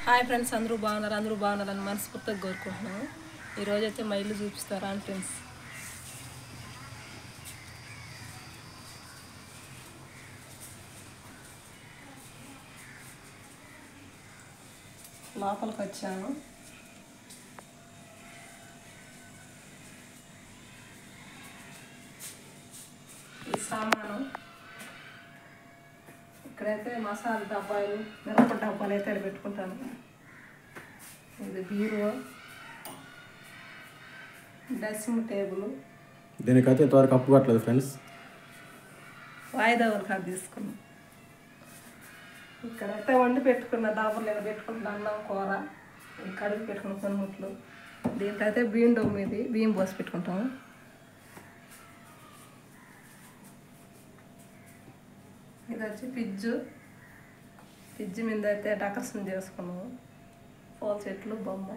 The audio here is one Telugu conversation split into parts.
హాయ్ ఫ్రెండ్స్, అందరూ బాగున్నారని మనస్ఫూర్తిగా కోరుకుంటున్నాను. ఈరోజు అయితే మా ఇల్లు చూపిస్తారా ఫ్రెండ్స్. లోపలికి వచ్చాను. ఈ సామాను ఇక్కడైతే మసాలా డబ్బాలు, మిరప డబ్బాలు అయితే ఇక్కడ పెట్టుకుంటాను. ఇది బీరువా, డ్రెస్సింగ్ టేబుల్. దీనికైతే ఇంతవరకు అప్పు కట్టలేదు ఫ్రెండ్స్. వాయిదా వరకు తీసుకున్నాం. ఇక్కడైతే వండి పెట్టుకున్న దాబర్లు ఇలా పెట్టుకుంటున్న అన్నం కూర, కడుగు పెట్టుకున్న పనిముట్లు. దీంట్లో అయితే బియ్యం డొమ్మిది బియ్యం పోసి పెట్టుకుంటాము. ఇది వచ్చి ఫ్రిడ్జ్ మీద అయితే డెకరేషన్ చేసుకున్నాము. పూల చెట్లు, బొమ్మ.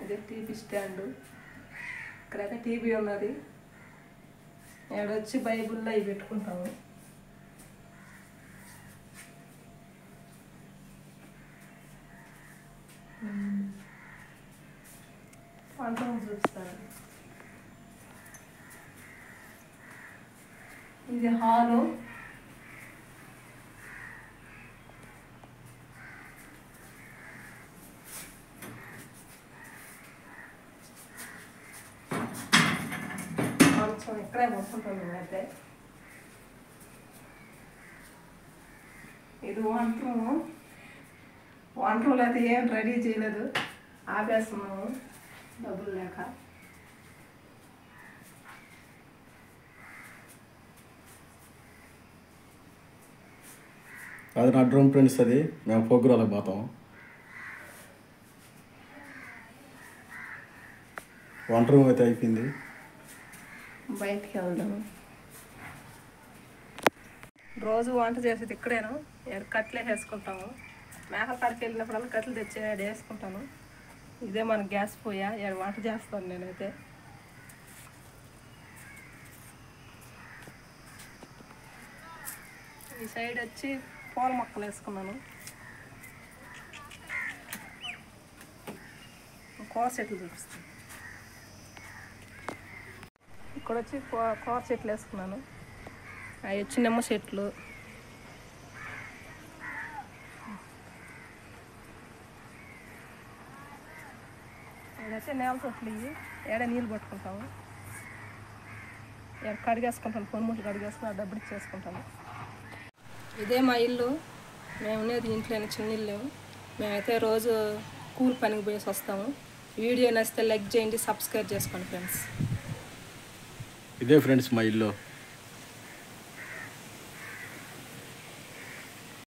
ఇది టీవీ స్టాండు. ఇక్కడైతే టీవీ ఉన్నది. వచ్చి బైబుల్లో అవి పెట్టుకుంటాము. వంట చూపిస్తాను. ఇది హాలు. ఇక్కడే మొత్తుకుంటాం అయితే. ఇది వంట రూమ్ అయితే ఏం రెడీ చేయలేదు, ఆపేస్తున్నాము డబ్బులు లేక. అది నా డ్రూమ్ ఫ్రెండ్స్. అది మేము ప్రోగ్రాలకు పోతాం. వంట రూమ్ అయితే అయిపోయింది. బయటికి వెళ్దాము. రోజు వంట చేసేది ఇక్కడేను. కట్టెలు వేసుకుంటాము. మేకల కాడికి వెళ్ళినప్పుడల్లా కట్టెలు తెచ్చి వేసుకుంటాను. ఇదే మన గ్యాస్ పొయ్య. వంట చేస్తాను నేనైతే. ఈ సైడ్ వచ్చి పూల మొక్కలు వేసుకున్నాను. కూర చెట్లు చూపిస్తాను. ఇక్కడ వచ్చి కూర చెట్లు వేసుకున్నాను. అవి వచ్చి నిమ్మ చెట్లు. ఇదైతే నేల చెట్లు. ఇవి ఏడ నీళ్ళు పట్టుకుంటాము. కడిగేసుకుంటాను. పొన్ముట్లు కడిగేసుకుని ఆ డబ్బులు ఇచ్చేసుకుంటాను. ఇదే మా ఇల్లు. మేము ఉండేది ఇంట్లోనే, చిన్న ఇల్లు. మేమైతే రోజు కూలి పనికి పోయేసి వస్తాము. వీడియో నచ్చితే లైక్ చేయండి, సబ్స్క్రైబ్ చేసుకోండి ఫ్రెండ్స్. ఇదే ఫ్రెండ్స్ మా ఇల్లు.